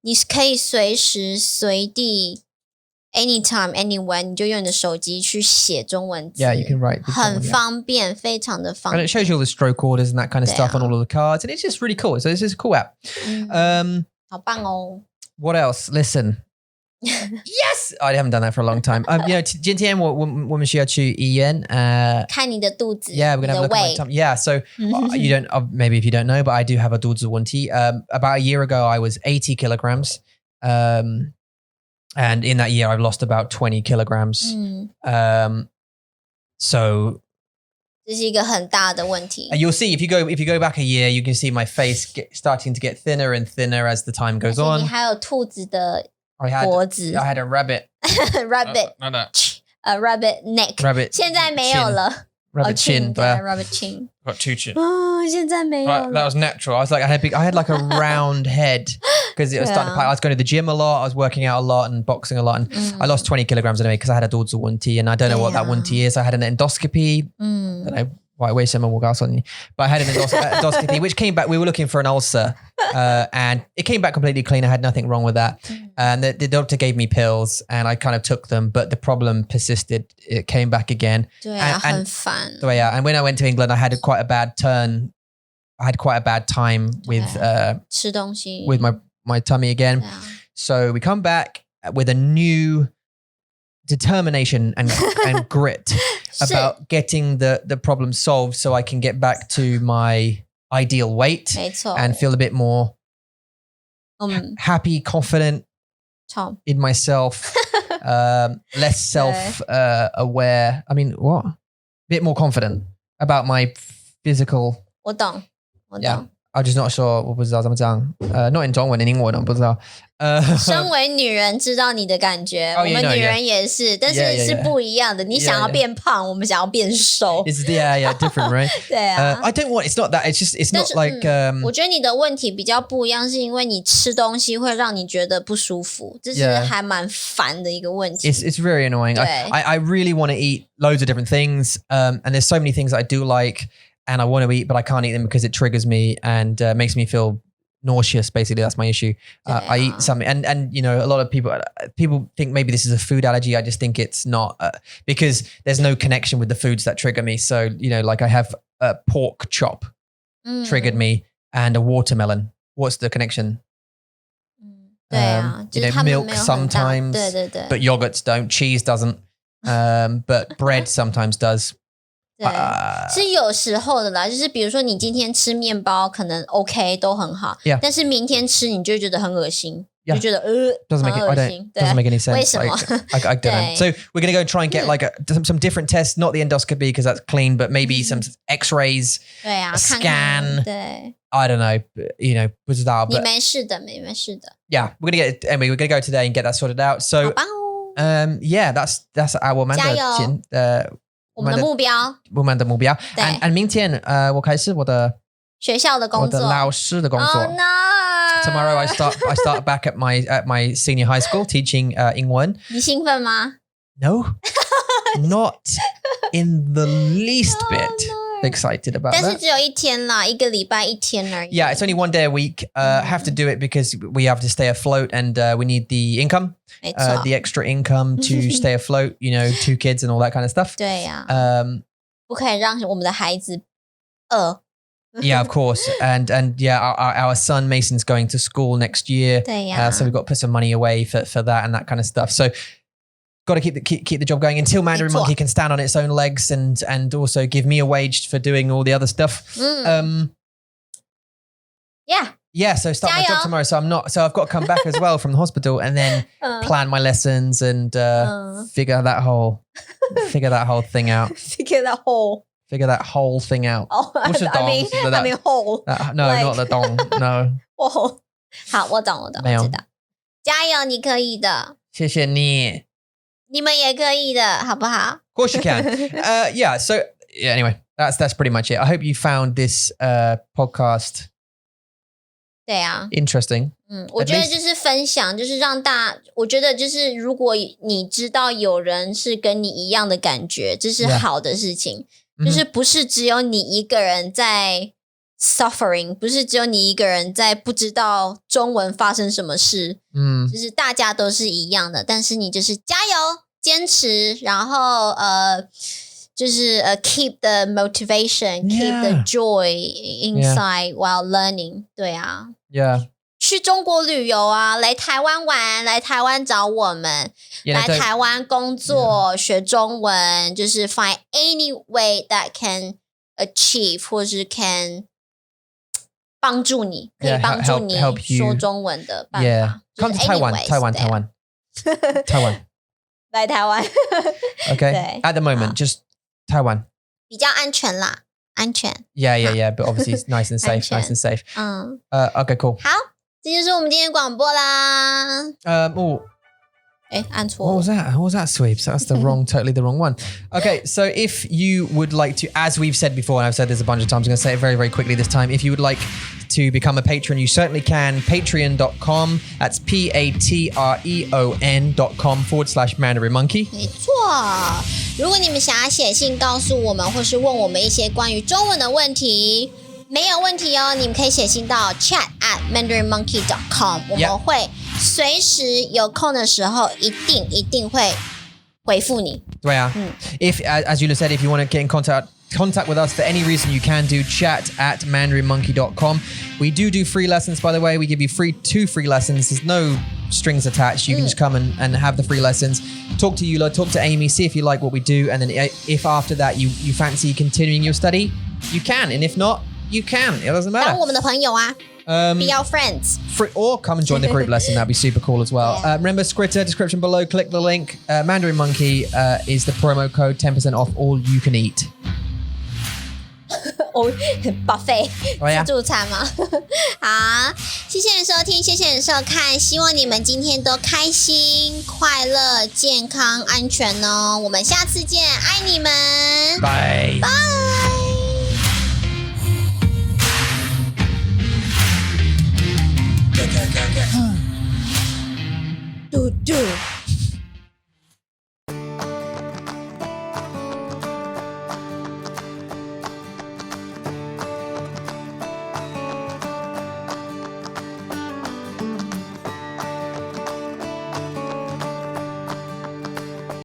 你可以随时随地 anytime anywhere， 你就用你的手机去写中文字。Yeah, you can write. 很方便，非常的方便。And it shows you all the stroke orders and that kind of stuff on all of the cards, and it's just really cool. So this is a cool app. 好棒哦。What else? Listen. Yes, I haven't done that for a long time.今天我们需要去医院看你的肚子。Yeah, we're gonna have a look at my tummy. Yeah, so you don't maybe if you don't know, but I do have a 肚子问题. About a year ago, I was 80 kilograms, and in that year, I've lost about 20 kilograms. So. 这是一个很大的问题。You'll see if you go back a year, you can see my face starting to get thinner and thinner as the time goes on. 你还有兔子的。I had a rabbit. rabbit. Rabbit neck. Rabbit. 现在没有了。Rabbit chin. Rabbit chin. Got two chin. 现在没有了。That was natural. I had like a round head because it was starting to. I was going to the gym a lot. I was working out a lot and boxing a lot, and I lost 20 kilograms anyway because I had a 肚子问题, and I don't know what that 问题 is. I had an endoscopy. I don't know. But I had an endoscopy, which came back. We were looking for an ulcer, and it came back completely clean. I had nothing wrong with that. And the doctor gave me pills, and I kind of took them, but the problem persisted. It came back again. 对啊，很烦。对啊, and when I went to England, I had quite a bad turn. I had quite a bad time with 吃东西 with my tummy again. So we come back with a new determination and grit about getting the problem solved so I can get back to my ideal weight and feel a bit more happy, confident in myself, less self-aware. I mean, what? A bit more confident about my physical. 我懂。Yeah. I'm just not sure 我不知道怎么讲 not in 中文 in 英文我不知道身为女人知道你的感觉 我们女人也是但是是不一样的你想要变胖我们想要变瘦 It's different right 对啊 I don't want it's not that it's not like 我觉得你的问题比较不一样是因为你吃东西会让你觉得不舒服这是还蛮烦的一个问题 It's very annoying I really want to eat loads of different things and there's so many things I do like and I want to eat, but I can't eat them because it triggers me and makes me feel nauseous. Basically, that's my issue. I eat something, and you know, a lot of people think maybe this is a food allergy. I just think it's not because there's no connection with the foods that trigger me. So you know, like I have a pork chop triggered me, and a watermelon. What's the connection? You know, milk sometimes, but yogurts don't. Cheese doesn't. but bread sometimes does. 对，是有时候的啦，就是比如说你今天吃面包可能 OK 都很好， Yeah. 但是明天吃你就会觉得很恶心， Yeah. 就觉得doesn't make 很 it, 恶 I 心， don't, doesn't make any sense. 为什么？ I don't know. So we're going to go try and get like some different tests, not the endoscopy because that's clean, but maybe some X-rays, 对啊 a scan. 对， I don't know, you know, 不知道, 你 but 没事的，没事的。 yeah, we're going to get anyway. We're going to go today and get that sorted out. 好 So 棒哦， yeah, that's our 加油 Mandarin. 我们的目标，我们的目标。对 And 明天我开始我的学校的工作，我的老师的工作。Oh no! Tomorrow I start back at my senior high school teaching 英文。你兴奋吗？ No, not in the least bit excited about 但是 that. 只有一天啦，一个礼拜一天而已。 Yeah, it's only one day a week. Have to do it because we have to stay afloat and we need the income, 没错， the extra income to stay afloat. You know, 2 kids and all that kind of stuff. 对呀， Um, 不可以让我们的孩子饿。 yeah, of course. And yeah, our son Mason's going to school next year. 对呀， So we've got to put some money away for that and that kind of stuff. So got to keep the job going until Mandarin Monkey can stand on its own legs and also give me a wage for doing all the other stuff. Yeah, so start my 加油 job tomorrow. So I've got to come back as well from the hospital and then plan my lessons and figure that whole thing out. figure the whole. Figure that whole thing out. Oh, I mean whole. No, like- not the dong. No. 哦，好，我懂，没有我知道。加油，你可以的，谢谢你。你们也可以的，好不好？ Of course you can. Yeah. So yeah, anyway, that's pretty much it. I hope you found this podcast 对啊， interesting. 我 At 觉得 least- 就是分享，就是让我觉得就是如果你知道有人是跟你一样的感觉，这是 Yeah. 好的事情， Mhm. 就是不是只有你一个人在 suffering， 不是只有你一个人在不知道中文发生什么事，就是大家都是一样的，但是你就是加油，坚持，然后就是keep the motivation，keep the Yeah. joy inside while learning， 对啊。 Yeah. 去中国旅游啊，来台湾玩，来台湾找我们， Yeah, 来 don't- 台湾工作，学中文，就是 find any way that can achieve 或是 can 帮助你，可以 Yeah, 帮助你 help you. 说中文的办 Yeah. 法。 Come 就 to 是 Taiwan. anyways， Taiwan. 对啊 Taiwan. Taiwan. 来台湾 Okay. 对 At the moment, just Taiwan. 比较安全啦，安全。 Yeah. But obviously it's nice and safe. Ancient. Nice and safe. 嗯， Okay, cool. 好，这就是我们今天的广播啦。哎，按错 What 了 was that? What was that, Sweeps? That's totally the wrong one. Okay, so if you would like to, as we've said before, and I've said this a bunch of times, I'm going to say it very, very quickly this time. If you would like to become a patron, you certainly can. Patreon.com. That's patreon.com/Mandarin Monkey. 没错，如果你们想要写信告诉我们，或是问我们一些关于中文的问题，没有问题哦，你们可以写信到 chat@mandarinmonkey.com， 我们会随时有空的时候，一定会回复你。 Yeah. If, as Yula said, if you want to get in contact with us for any reason, you can do chat@mandarinmonkey.com. We do free lessons, by the way. We give you 2 free lessons. There's no strings attached. You can just come and have the free lessons. Talk to Yula, talk to Amy, see if you like what we do. And then if after that you fancy continuing your study, you can. And if not, you can. It doesn't 当 matter. 我们的朋友啊， be our friends。 Or come and join the group lesson. That'd be super cool as well. Remember, Skritter, description below. Click the link. Mandarin Monkey is the promo code. 10% off all you can eat. 哦，buffet 哦呀自助餐吗？好，谢谢你收听，谢谢你收看，希望你们今天都开心、快乐、健康、安全哦。我们下次见，爱你们，Bye. Bye